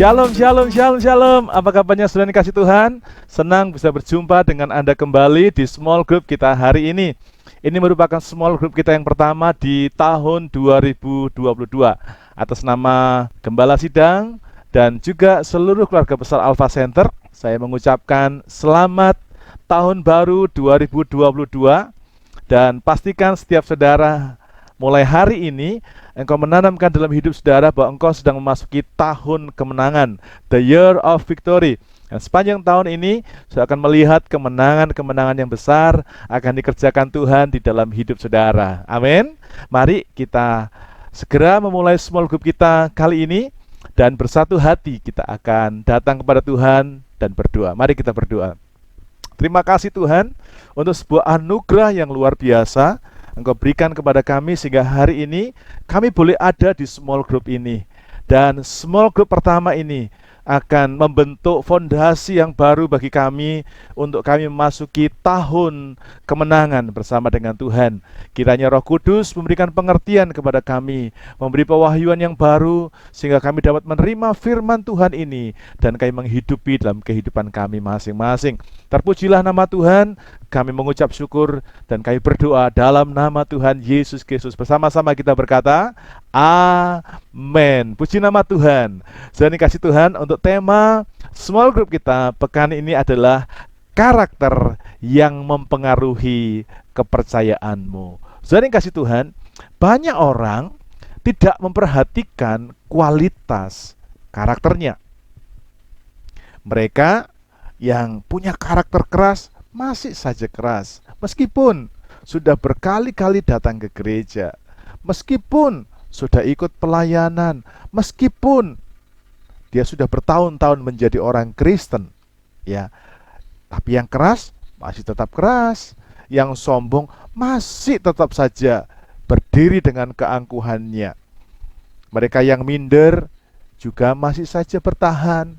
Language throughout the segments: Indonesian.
Shalom, shalom, shalom, shalom. Apa kabarnya saudara yang dikasih Tuhan? Senang bisa berjumpa dengan Anda kembali di small group kita hari ini. Ini merupakan small group kita yang pertama di tahun 2022. Atas nama Gembala Sidang dan juga seluruh keluarga besar Alpha Center, saya mengucapkan selamat tahun baru 2022. Dan pastikan setiap saudara mulai hari ini engkau menanamkan dalam hidup saudara bahwa engkau sedang memasuki tahun kemenangan, the year of victory. Dan sepanjang tahun ini saya akan melihat kemenangan-kemenangan yang besar akan dikerjakan Tuhan di dalam hidup saudara. Amin. Mari kita segera memulai small group kita kali ini, dan bersatu hati kita akan datang kepada Tuhan dan berdoa. Mari kita berdoa. Terima kasih Tuhan untuk sebuah anugerah yang luar biasa Engkau berikan kepada kami sehingga hari ini kami boleh ada di small group ini. Dan small group pertama ini akan membentuk fondasi yang baru bagi kami untuk kami memasuki tahun kemenangan bersama dengan Tuhan. Kiranya Roh Kudus memberikan pengertian kepada kami, memberi pewahyuan yang baru sehingga kami dapat menerima firman Tuhan ini dan kami menghidupi dalam kehidupan kami masing-masing. Terpujilah nama Tuhan, kami mengucap syukur dan kami berdoa dalam nama Tuhan Yesus Kristus. Bersama-sama kita berkata, amin. Puji nama Tuhan. Saya dikasih Tuhan, untuk tema small group kita pekan ini adalah karakter yang mempengaruhi kepercayaanmu. Saya dikasih Tuhan, banyak orang tidak memperhatikan kualitas karakternya. Mereka yang punya karakter keras masih saja keras, meskipun sudah berkali-kali datang ke gereja, meskipun sudah ikut pelayanan, meskipun dia sudah bertahun-tahun menjadi orang Kristen, ya. Tapi yang keras masih tetap keras, yang sombong masih tetap saja berdiri dengan keangkuhannya. Mereka yang minder juga masih saja bertahan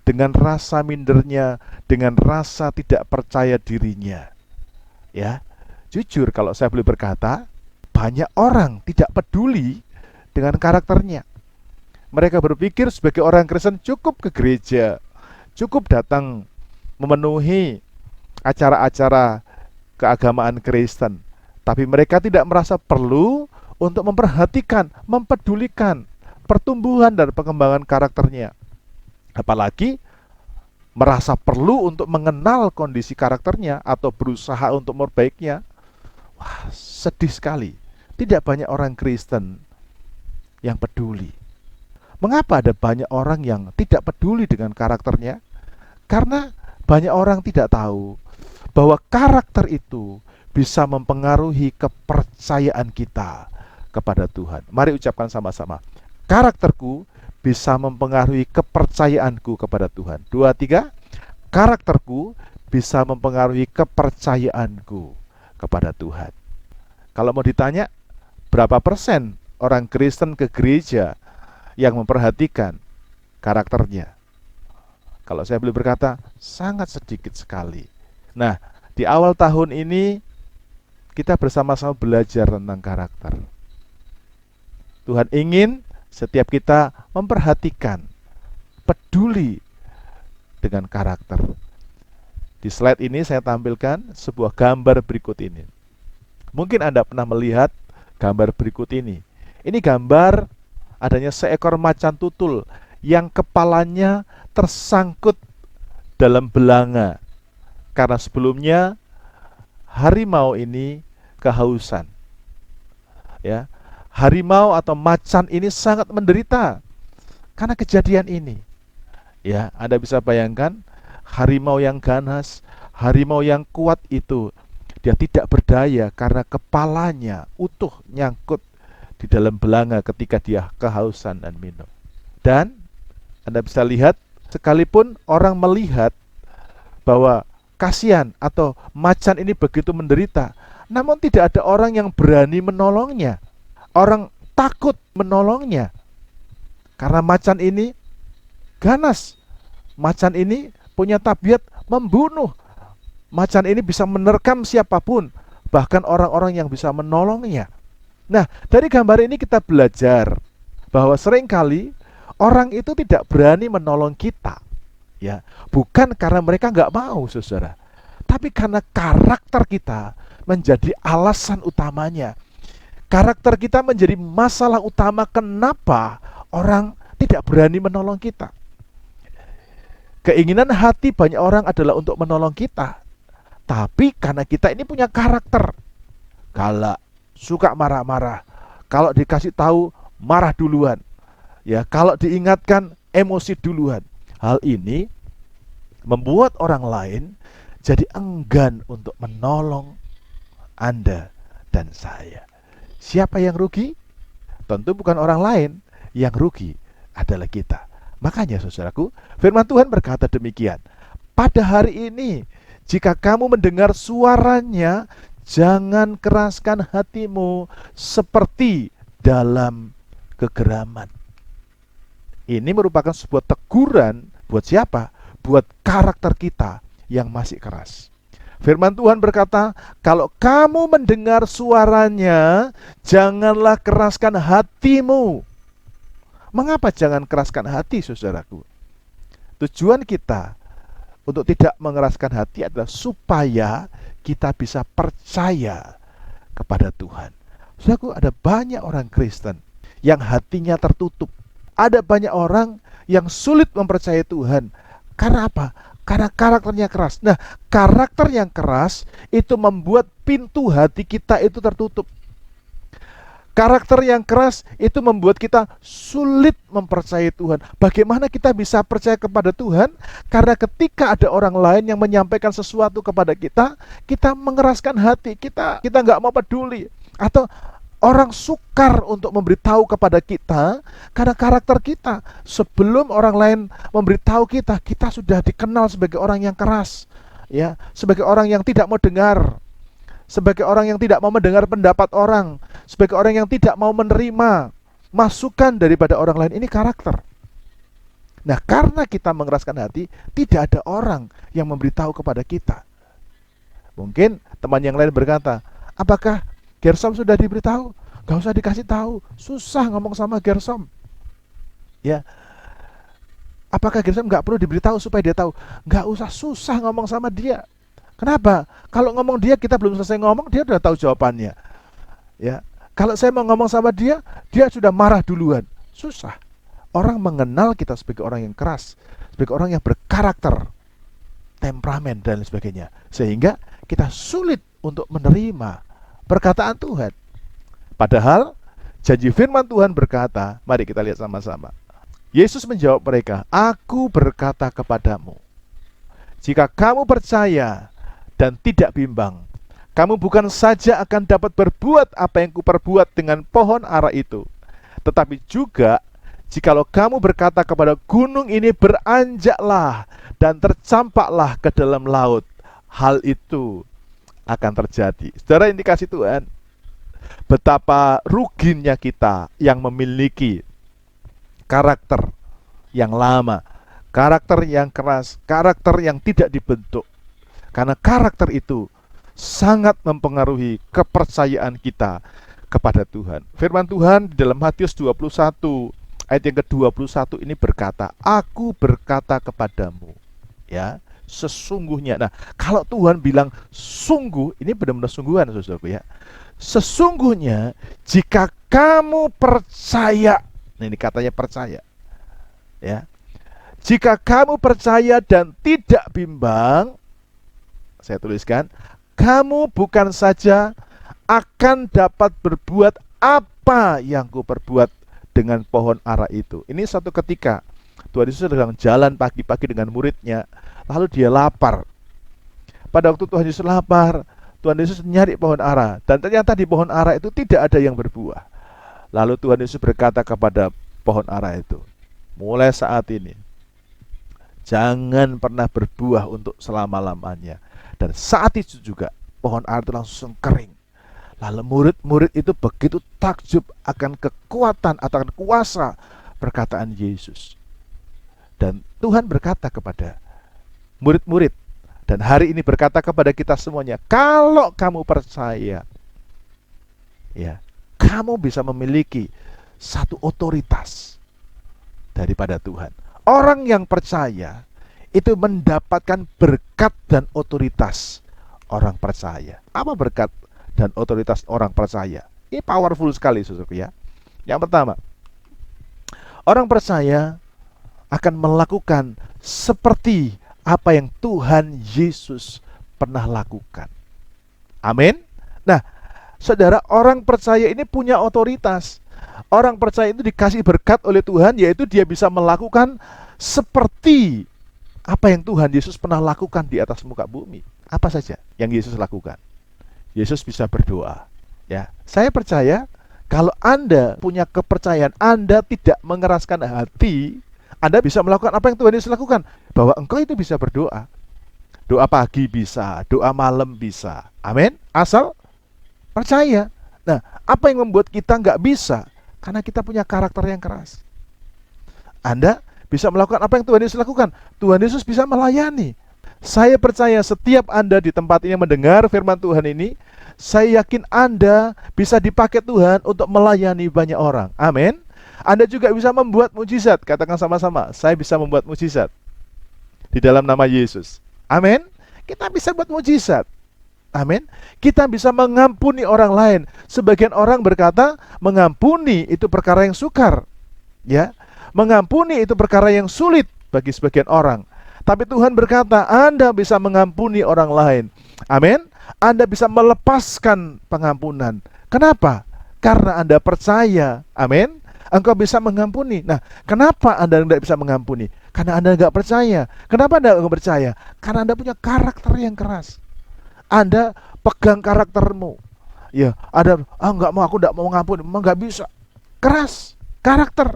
dengan rasa mindernya, dengan rasa tidak percaya dirinya. Ya, jujur kalau saya boleh berkata, banyak orang tidak peduli dengan karakternya. Mereka berpikir sebagai orang Kristen cukup ke gereja, cukup datang memenuhi acara-acara keagamaan Kristen. Tapi mereka tidak merasa perlu untuk memperhatikan, mempedulikan pertumbuhan dan pengembangan karakternya. Apalagi merasa perlu untuk mengenal kondisi karakternya atau berusaha untuk memperbaikinya. Wah, sedih sekali. Tidak banyak orang Kristen yang peduli. Mengapa ada banyak orang yang tidak peduli dengan karakternya? Karena banyak orang tidak tahu bahwa karakter itu bisa mempengaruhi kepercayaan kita kepada Tuhan. Mari ucapkan sama-sama. Karakterku bisa mempengaruhi kepercayaanku kepada Tuhan. 2, 3. Karakterku bisa mempengaruhi kepercayaanku kepada Tuhan. Kalau mau ditanya, berapa persen orang Kristen ke gereja yang memperhatikan karakternya? Kalau saya boleh berkata, sangat sedikit sekali. Nah, di awal tahun ini kita bersama-sama belajar tentang karakter. Tuhan ingin setiap kita memperhatikan, peduli dengan karakter. Di slide ini saya tampilkan sebuah gambar berikut ini. Mungkin Anda pernah melihat gambar berikut ini. Ini gambar adanya seekor macan tutul yang kepalanya tersangkut dalam belanga. Karena sebelumnya harimau ini kehausan. Ya, harimau atau macan ini sangat menderita karena kejadian ini. Ya, Anda bisa bayangkan harimau yang ganas, harimau yang kuat itu, dia tidak berdaya karena kepalanya utuh nyangkut di dalam belanga ketika dia kehausan dan minum. Dan Anda bisa lihat, sekalipun orang melihat bahwa kasihan atau macan ini begitu menderita, namun tidak ada orang yang berani menolongnya. Orang takut menolongnya karena macan ini ganas. Macan ini punya tabiat membunuh. Macan ini bisa menerkam siapapun, bahkan orang-orang yang bisa menolongnya. Nah, dari gambar ini kita belajar bahwa seringkali Orang itu tidak berani menolong kita, ya, bukan karena mereka nggak mau, saudara, tapi karena karakter kita menjadi alasan utamanya. Karakter kita menjadi masalah utama kenapa orang tidak berani menolong kita. Keinginan hati banyak orang adalah untuk menolong kita, tapi karena kita ini punya karakter galak, suka marah-marah. Kalau dikasih tahu marah duluan, ya, kalau diingatkan emosi duluan. Hal ini membuat orang lain jadi enggan untuk menolong Anda dan saya. Siapa yang rugi? Tentu bukan orang lain, yang rugi adalah kita. Makanya saudaraku, firman Tuhan berkata demikian. Pada hari ini, jika kamu mendengar suaranya, jangan keraskan hatimu seperti dalam kegeraman. Ini merupakan sebuah teguran buat siapa? Buat karakter kita yang masih keras. Firman Tuhan berkata, kalau kamu mendengar suaranya, janganlah keraskan hatimu. Mengapa jangan keraskan hati, saudaraku? Tujuan kita untuk tidak mengeraskan hati adalah supaya kita bisa percaya kepada Tuhan. Saudaraku, ada banyak orang Kristen yang hatinya tertutup. Ada banyak orang yang sulit mempercayai Tuhan. Karena apa? Karena karakternya keras. Nah, karakter yang keras itu membuat pintu hati kita itu tertutup. Karakter yang keras itu membuat kita sulit mempercayai Tuhan. Bagaimana kita bisa percaya kepada Tuhan? Karena ketika ada orang lain yang menyampaikan sesuatu kepada kita, kita mengeraskan hati, kita nggak mau peduli. Atau orang sukar untuk memberitahu kepada kita karena karakter kita. Sebelum orang lain memberitahu kita, kita sudah dikenal sebagai orang yang keras, ya, sebagai orang yang tidak mau dengar, sebagai orang yang tidak mau mendengar pendapat orang, sebagai orang yang tidak mau menerima masukan daripada orang lain. Ini karakter. Nah, karena kita mengeraskan hati, tidak ada orang yang memberitahu kepada kita. Mungkin teman yang lain berkata, apakah Gersom sudah diberitahu? Gak usah dikasih tahu, susah ngomong sama Gersom. Ya, apakah Gersom gak perlu diberitahu supaya dia tahu? Gak usah susah ngomong sama dia. Kenapa? Kalau ngomong dia, kita belum selesai ngomong, dia sudah tahu jawabannya. Ya, kalau saya mau ngomong sama dia, dia sudah marah duluan. Susah. Orang mengenal kita sebagai orang yang keras, sebagai orang yang berkarakter, temperamen dan sebagainya, sehingga kita sulit untuk menerima perkataan Tuhan. Padahal janji firman Tuhan berkata, mari kita lihat sama-sama. Yesus menjawab mereka, aku berkata kepadamu, jika kamu percaya dan tidak bimbang, kamu bukan saja akan dapat berbuat apa yang kuperbuat dengan pohon ara itu, tetapi juga jikalau kamu berkata kepada gunung ini, beranjaklah dan tercampaklah ke dalam laut, hal itu akan terjadi. Saudara, indikasi Tuhan betapa ruginya kita yang memiliki karakter yang lama, karakter yang keras, karakter yang tidak dibentuk. Karena karakter itu sangat mempengaruhi kepercayaan kita kepada Tuhan. Firman Tuhan di dalam Matius 21 ayat yang ke-21 ini berkata, aku berkata kepadamu, ya, sesungguhnya. Nah, kalau Tuhan bilang sungguh, ini benar-benar sungguhan, saudaraku, ya. Sesungguhnya jika kamu percaya, nah ini katanya percaya, ya. Jika kamu percaya dan tidak bimbang, saya tuliskan, kamu bukan saja akan dapat berbuat apa yang kuperbuat dengan pohon ara itu. Ini suatu ketika Tuhan Yesus sedang jalan pagi-pagi dengan muridnya, lalu dia lapar. Pada waktu Tuhan Yesus lapar, Tuhan Yesus nyari pohon ara, dan ternyata di pohon ara itu tidak ada yang berbuah. Lalu Tuhan Yesus berkata kepada pohon ara itu, mulai saat ini jangan pernah berbuah untuk selama-lamanya. Dan saat itu juga pohon ara itu langsung kering. Lalu murid-murid itu begitu takjub akan kekuatan atau kuasa perkataan Yesus. Dan Tuhan berkata kepada murid-murid, dan hari ini berkata kepada kita semuanya, kalau kamu percaya, ya, kamu bisa memiliki satu otoritas daripada Tuhan. Orang yang percaya itu mendapatkan berkat dan otoritas orang percaya. Apa berkat dan otoritas orang percaya? Ini powerful sekali, saudaraku ya. Yang pertama, orang percaya akan melakukan seperti apa yang Tuhan Yesus pernah lakukan. Amin. Nah, saudara, orang percaya ini punya otoritas. Orang percaya itu dikasih berkat oleh Tuhan, yaitu dia bisa melakukan seperti apa yang Tuhan Yesus pernah lakukan di atas muka bumi. Apa saja yang Yesus lakukan? Yesus bisa berdoa. Ya, saya percaya kalau Anda punya kepercayaan, Anda tidak mengeraskan hati, Anda bisa melakukan apa yang Tuhan Yesus lakukan. Bahwa engkau itu bisa berdoa. Doa pagi bisa, doa malam bisa. Amin. Asal percaya. Nah, apa yang membuat kita nggak bisa? Karena kita punya karakter yang keras. Anda bisa melakukan apa yang Tuhan Yesus lakukan. Tuhan Yesus bisa melayani. Saya percaya setiap Anda di tempat ini mendengar firman Tuhan ini, saya yakin Anda bisa dipakai Tuhan untuk melayani banyak orang. Amin. Anda juga bisa membuat mujizat. Katakan sama-sama, saya bisa membuat mujizat di dalam nama Yesus. Amin. Kita bisa buat mujizat. Amin. Kita bisa mengampuni orang lain. Sebagian orang berkata, mengampuni itu perkara yang sukar. Ya, mengampuni itu perkara yang sulit bagi sebagian orang. Tapi Tuhan berkata, Anda bisa mengampuni orang lain. Amin. Anda bisa melepaskan pengampunan. Kenapa? Karena Anda percaya. Amin. Engkau bisa mengampuni. Nah, kenapa Anda tidak bisa mengampuni? Karena Anda nggak percaya. Kenapa Anda nggak percaya? Karena Anda punya karakter yang keras. Anda pegang karaktermu. Ya, ada, nggak mau, aku nggak mau mengampuni. Memang nggak bisa. Keras. Karakter.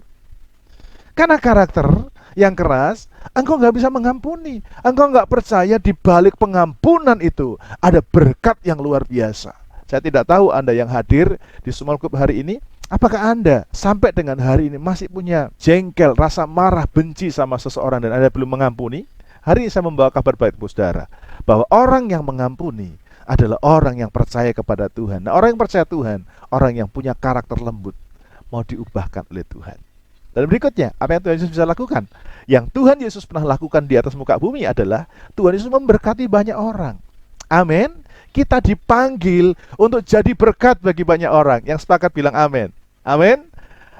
Karena karakter yang keras, engkau nggak bisa mengampuni. Engkau nggak percaya di balik pengampunan itu ada berkat yang luar biasa. Saya tidak tahu Anda yang hadir di Small Group hari ini, apakah Anda sampai dengan hari ini masih punya jengkel, rasa marah, benci sama seseorang dan Anda belum mengampuni? Hari ini saya membawa kabar baik, saudara, bahwa orang yang mengampuni adalah orang yang percaya kepada Tuhan. Nah, orang yang percaya Tuhan, orang yang punya karakter lembut, mau diubahkan oleh Tuhan. Dan berikutnya, apa yang Tuhan Yesus bisa lakukan? Yang Tuhan Yesus pernah lakukan di atas muka bumi adalah Tuhan Yesus memberkati banyak orang. Amin. Kita dipanggil untuk jadi berkat bagi banyak orang. Yang sepakat bilang amin. Amin.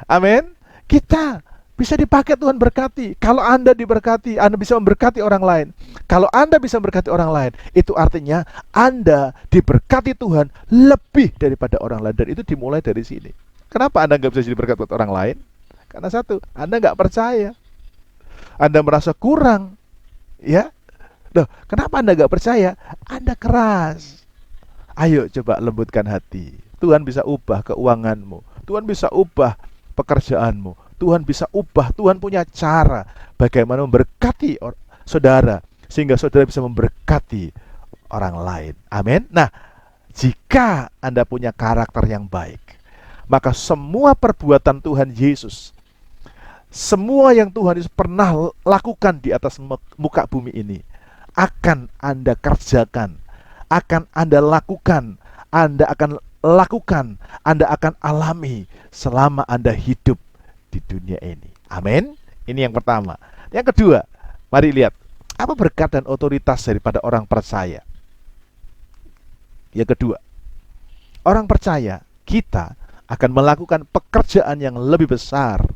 Amin. Kita bisa dipakai Tuhan berkati. Kalau Anda diberkati, Anda bisa memberkati orang lain. Kalau Anda bisa memberkati orang lain, itu artinya Anda diberkati Tuhan lebih daripada orang lain. Dan itu dimulai dari sini. Kenapa Anda nggak bisa jadi berkat buat orang lain? Karena satu, Anda nggak percaya. Anda merasa kurang. Ya, loh, kenapa Anda nggak percaya? Anda keras. Ayo coba lembutkan hati. Tuhan bisa ubah keuanganmu. Tuhan bisa ubah pekerjaanmu. Tuhan bisa ubah. Tuhan punya cara bagaimana memberkati saudara, sehingga saudara bisa memberkati orang lain. Amin. Nah, jika Anda punya karakter yang baik, maka semua perbuatan Tuhan Yesus, semua yang Tuhan Yesus pernah lakukan di atas muka bumi ini akan Anda kerjakan, akan Anda lakukan, Anda akan lakukan, Anda akan alami selama Anda hidup di dunia ini. Amin. Ini yang pertama. Yang kedua, mari lihat apa berkat dan otoritas daripada orang percaya. Yang kedua, orang percaya kita akan melakukan pekerjaan yang lebih besar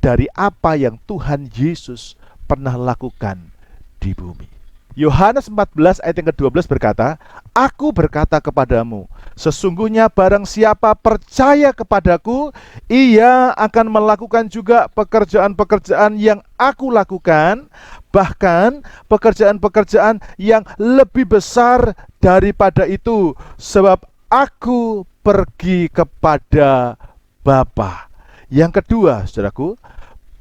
dari apa yang Tuhan Yesus pernah lakukan di bumi. Yohanes 14 ayat yang ke-12 berkata, Aku berkata kepadamu, sesungguhnya barang siapa percaya kepadaku, ia akan melakukan juga pekerjaan-pekerjaan yang aku lakukan, bahkan pekerjaan-pekerjaan yang lebih besar daripada itu, sebab aku pergi kepada Bapa. Yang kedua, saudaraku,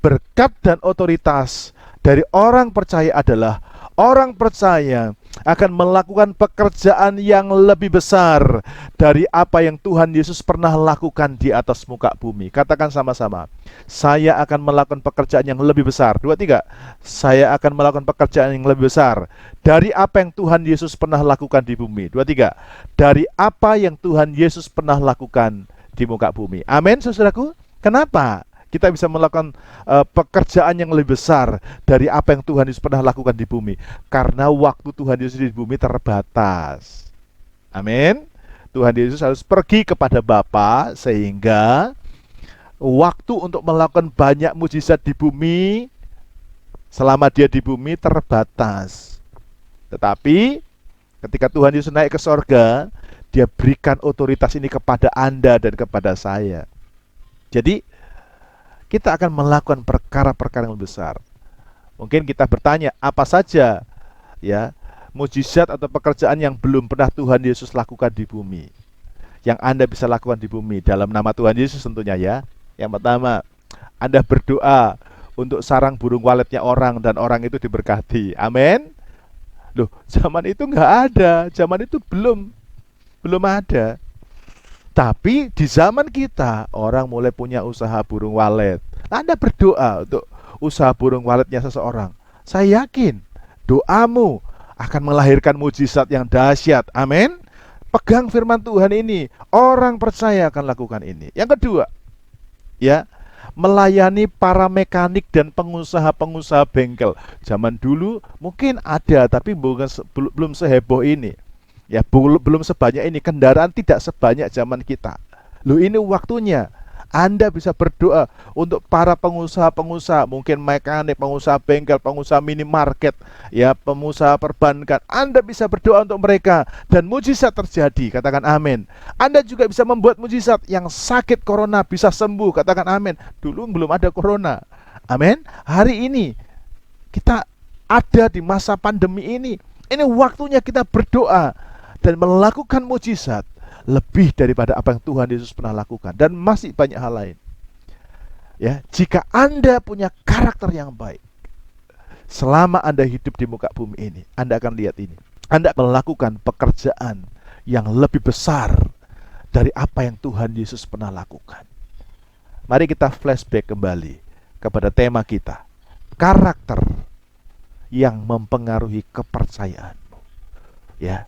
berkat dan otoritas dari orang percaya adalah orang percaya akan melakukan pekerjaan yang lebih besar dari apa yang Tuhan Yesus pernah lakukan di atas muka bumi. Katakan sama-sama, saya akan melakukan pekerjaan yang lebih besar. 2, 3. Saya akan melakukan pekerjaan yang lebih besar dari apa yang Tuhan Yesus pernah lakukan di bumi. 2, 3. Dari apa yang Tuhan Yesus pernah lakukan di muka bumi. Amin, saudaraku. Kenapa? Kita bisa melakukan pekerjaan yang lebih besar dari apa yang Tuhan Yesus pernah lakukan di bumi. Karena waktu Tuhan Yesus di bumi terbatas. Amin. Tuhan Yesus harus pergi kepada Bapa, sehingga waktu untuk melakukan banyak mujizat di bumi selama dia di bumi terbatas. Tetapi ketika Tuhan Yesus naik ke sorga, dia berikan otoritas ini kepada Anda dan kepada saya. Jadi kita akan melakukan perkara-perkara yang besar. Mungkin kita bertanya, apa saja ya mujizat atau pekerjaan yang belum pernah Tuhan Yesus lakukan di bumi, yang Anda bisa lakukan di bumi dalam nama Tuhan Yesus tentunya ya. Yang pertama, Anda berdoa untuk sarang burung waletnya orang dan orang itu diberkati. Amin. Loh, zaman itu nggak ada, zaman itu belum ada. Tapi di zaman kita, orang mulai punya usaha burung walet. Anda berdoa untuk usaha burung waletnya seseorang. Saya yakin doamu akan melahirkan mujizat yang dahsyat. Amin. Pegang firman Tuhan ini. Orang percaya akan lakukan ini. Yang kedua, ya, melayani para mekanik dan pengusaha-pengusaha bengkel. Zaman dulu mungkin ada, tapi belum seheboh ini. Ya, belum sebanyak ini. Kendaraan tidak sebanyak zaman kita. Loh, ini waktunya Anda bisa berdoa untuk para pengusaha-pengusaha, mungkin mekanik, pengusaha bengkel, pengusaha minimarket, ya, pengusaha perbankan. Anda bisa berdoa untuk mereka dan mujizat terjadi. Katakan amin. Anda juga bisa membuat mujizat, yang sakit corona bisa sembuh. Katakan amin. Dulu belum ada corona. Amin. Hari ini kita ada di masa pandemi ini. Ini waktunya kita berdoa dan melakukan mujizat lebih daripada apa yang Tuhan Yesus pernah lakukan, dan masih banyak hal lain. Ya, jika Anda punya karakter yang baik, selama Anda hidup di muka bumi ini, Anda akan lihat ini. Anda melakukan pekerjaan yang lebih besar dari apa yang Tuhan Yesus pernah lakukan. Mari kita flashback kembali kepada tema kita, karakter yang mempengaruhi kepercayaanmu. Ya,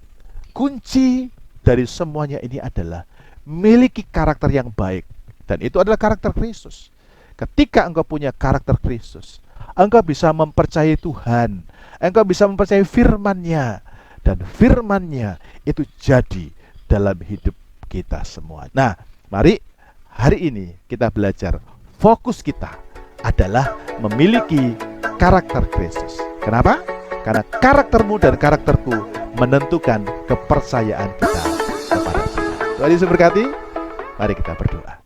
kunci dari semuanya ini adalah miliki karakter yang baik, dan itu adalah karakter Kristus. Ketika engkau punya karakter Kristus, engkau bisa mempercayai Tuhan, engkau bisa mempercayai firman-Nya, dan firman-Nya itu jadi dalam hidup kita semua. Nah, mari hari ini kita belajar, fokus kita adalah memiliki karakter Kristus. Kenapa? Karena karaktermu dan karakterku menentukan kepercayaan kita kepada Tuhan. Tuhan Yesus berkati. Mari kita berdoa.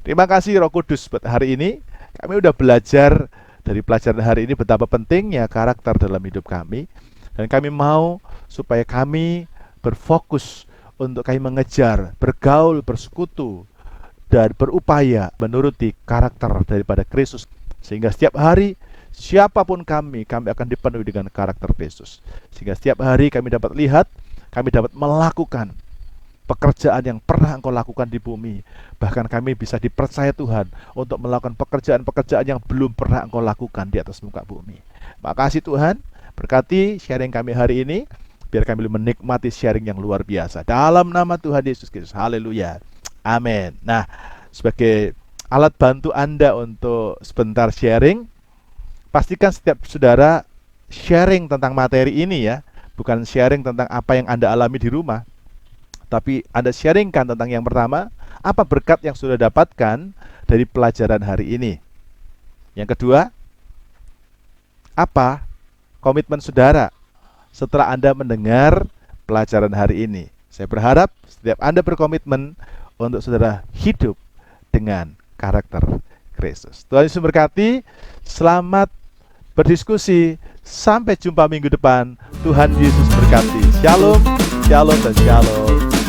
Terima kasih Roh Kudus buat hari ini. Kami udah belajar dari pelajaran hari ini betapa pentingnya karakter dalam hidup kami. Dan kami mau supaya kami berfokus untuk kami mengejar, bergaul, bersekutu, dan berupaya menuruti karakter daripada Kristus. Sehingga setiap hari, siapapun kami akan dipenuhi dengan karakter Kristus. Sehingga setiap hari kami dapat lihat, kami dapat melakukan pekerjaan yang pernah Engkau lakukan di bumi. Bahkan kami bisa dipercaya Tuhan untuk melakukan pekerjaan-pekerjaan yang belum pernah Engkau lakukan di atas muka bumi. Makasih Tuhan, berkati sharing kami hari ini, biar kami menikmati sharing yang luar biasa. Dalam nama Tuhan Yesus Kristus, haleluya, amin. Nah, sebagai alat bantu Anda untuk sebentar sharing, pastikan setiap saudara sharing tentang materi ini ya, bukan sharing tentang apa yang Anda alami di rumah, tapi Anda sharingkan tentang yang pertama, apa berkat yang sudah dapatkan dari pelajaran hari ini. Yang kedua, apa komitmen saudara setelah Anda mendengar pelajaran hari ini. Saya berharap setiap Anda berkomitmen untuk saudara hidup dengan karakter Kristus. Tuhan Yesus berkati. Selamat berdiskusi. Sampai jumpa minggu depan. Tuhan Yesus berkati. Shalom, shalom, dan shalom.